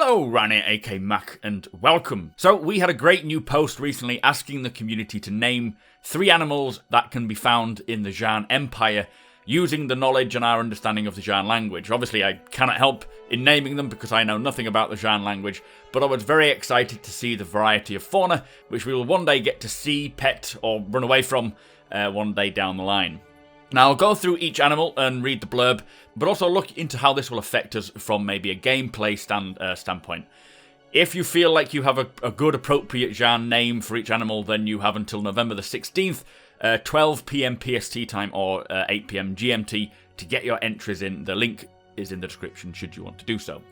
Hello, Rani aka Mac, and welcome. So we had a great new post recently asking the community to name 3 animals that can be found in the Xi'an Empire using the knowledge and our understanding of the Xi'an language. Obviously I cannot help in naming them because I know nothing about the Xi'an language, but I was very excited to see the variety of fauna which we will one day get to see, pet, or run away from one day down the line. Now, I'll go through each animal and read the blurb, but also look into how this will affect us from maybe a gameplay standpoint. If you feel like you have a good, appropriate Xi'an name for each animal, then you have until November the 16th, 12 PM PST time or 8 PM GMT to get your entries in. The link is in the description should you want to do so.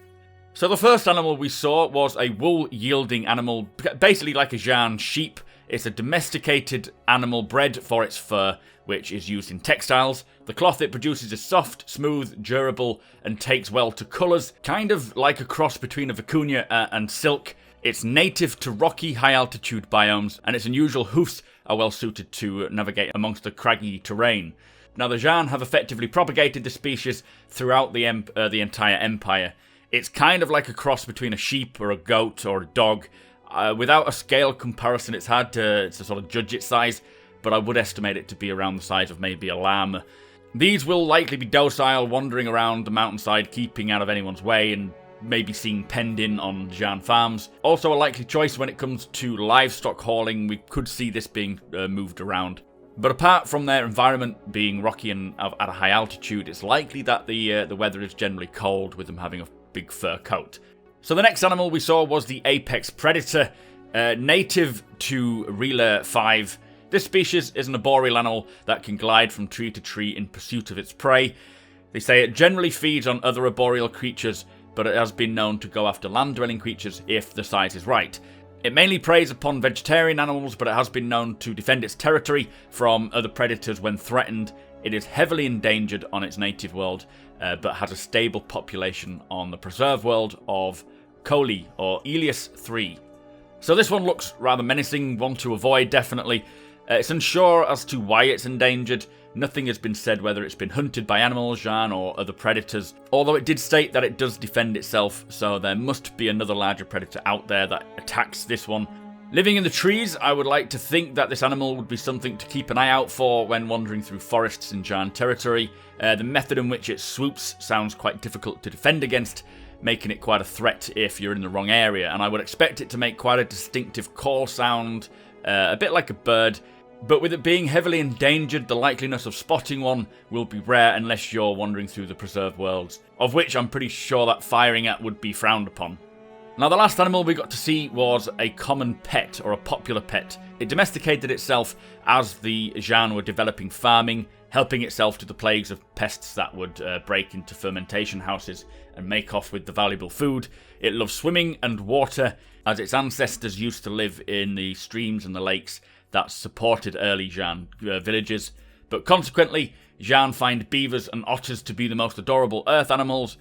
So the first animal we saw was a wool-yielding animal, basically like a Xi'an sheep. It's a domesticated animal bred for its fur, which is used in textiles. The cloth it produces is soft, smooth, durable, and takes well to colours, kind of like a cross between a vicuña and silk. It's native to rocky, high-altitude biomes, and its unusual hoofs are well suited to navigate amongst the craggy terrain. Now, the Xi'an have effectively propagated the species throughout the entire empire. It's kind of like a cross between a sheep or a goat or a dog. Without a scale comparison, it's hard to sort of judge its size, but I would estimate it to be around the size of maybe a lamb. These will likely be docile, wandering around the mountainside, keeping out of anyone's way, and maybe seen penned in on Xi'an farms. Also a likely choice when it comes to livestock hauling. We could see this being moved around. But apart from their environment being rocky and at a high altitude, it's likely that the weather is generally cold, with them having a big fur coat. So the next animal we saw was the apex predator, native to Rela 5. This species is an arboreal animal that can glide from tree to tree in pursuit of its prey. They say it generally feeds on other arboreal creatures, but it has been known to go after land-dwelling creatures if the size is right. It mainly preys upon vegetarian animals, but it has been known to defend its territory from other predators when threatened. It is heavily endangered on its native world, but has a stable population on the preserve world of Coli, or Elias 3. So this one looks rather menacing, one to avoid definitely. It's unsure as to why it's endangered. Nothing has been said whether it's been hunted by animals, Xi'an, or other predators, although it did state that it does defend itself, so there must be another larger predator out there that attacks this one. Living in the trees, I would like to think that this animal would be something to keep an eye out for when wandering through forests in Xi'an territory. The method in which it swoops sounds quite difficult to defend against, making it quite a threat if you're in the wrong area, and I would expect it to make quite a distinctive call sound, a bit like a bird. But with it being heavily endangered, the likeliness of spotting one will be rare unless you're wandering through the preserved worlds, of which I'm pretty sure that firing at would be frowned upon. Now, the last animal we got to see was a common pet, or a popular pet. It domesticated itself as the Xi'an were developing farming, helping itself to the plagues of pests that would break into fermentation houses and make off with the valuable food. It loves swimming and water, as its ancestors used to live in the streams and the lakes that supported early Xi'an villages. But consequently, Xi'an find beavers and otters to be the most adorable earth animals,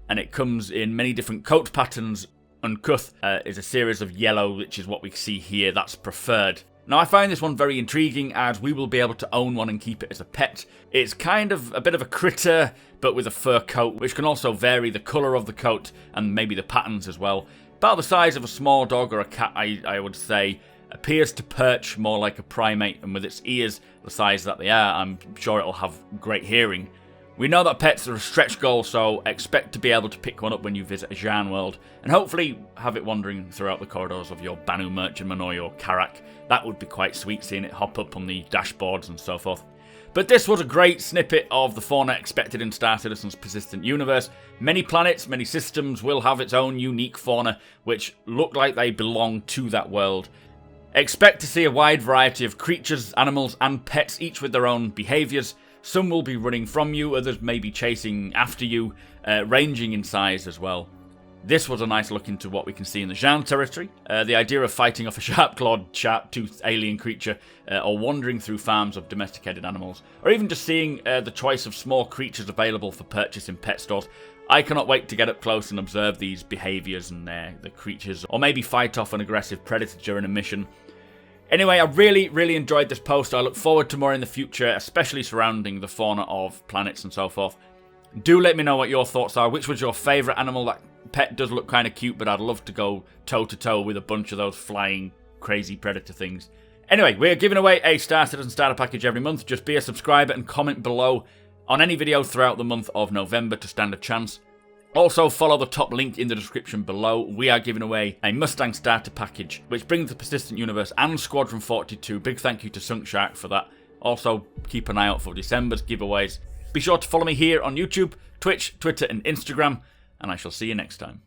and it comes in many different coat patterns. Uncouth is a series of yellow, which is what we see here, that's preferred. Now, I find this one very intriguing, as we will be able to own one and keep it as a pet. It's kind of a bit of a critter, but with a fur coat, which can also vary the colour of the coat and maybe the patterns as well. About the size of a small dog or a cat, I would say. Appears to perch more like a primate, and with its ears the size that they are, I'm sure it'll have great hearing. We know that pets are a stretch goal, so expect to be able to pick one up when you visit a Xi'an world, and hopefully have it wandering throughout the corridors of your Banu Merchantman or your Karak. That would be quite sweet, seeing it hop up on the dashboards and so forth. But this was a great snippet of the fauna expected in Star Citizen's persistent universe. Many planets, many systems will have its own unique fauna, which look like they belong to that world. Expect to see a wide variety of creatures, animals, and pets, each with their own behaviours. Some will be running from you, others may be chasing after you, ranging in size as well. This was a nice look into what we can see in the Xi'an territory. The idea of fighting off a sharp-clawed, sharp-toothed alien creature, or wandering through farms of domesticated animals, or even just seeing the choice of small creatures available for purchase in pet stores. I cannot wait to get up close and observe these behaviours and the creatures, or maybe fight off an aggressive predator during a mission. Anyway, I really enjoyed this post. I look forward to more in the future, especially surrounding the fauna of planets and so forth. Do let me know what your thoughts are. Which was your favourite animal that pet does look kind of cute, but I'd love to go toe-to-toe with a bunch of those flying, crazy predator things. Anyway, we're giving away a Star Citizen starter package every month. Just be a subscriber and comment below on any video throughout the month of November to stand a chance. Also, follow the top link in the description below. We are giving away a Mustang starter package, which brings the Persistent Universe and Squadron 42. Big thank you to Sunkshark for that. Also, keep an eye out for December's giveaways. Be sure to follow me here on YouTube, Twitch, Twitter, and Instagram, and I shall see you next time.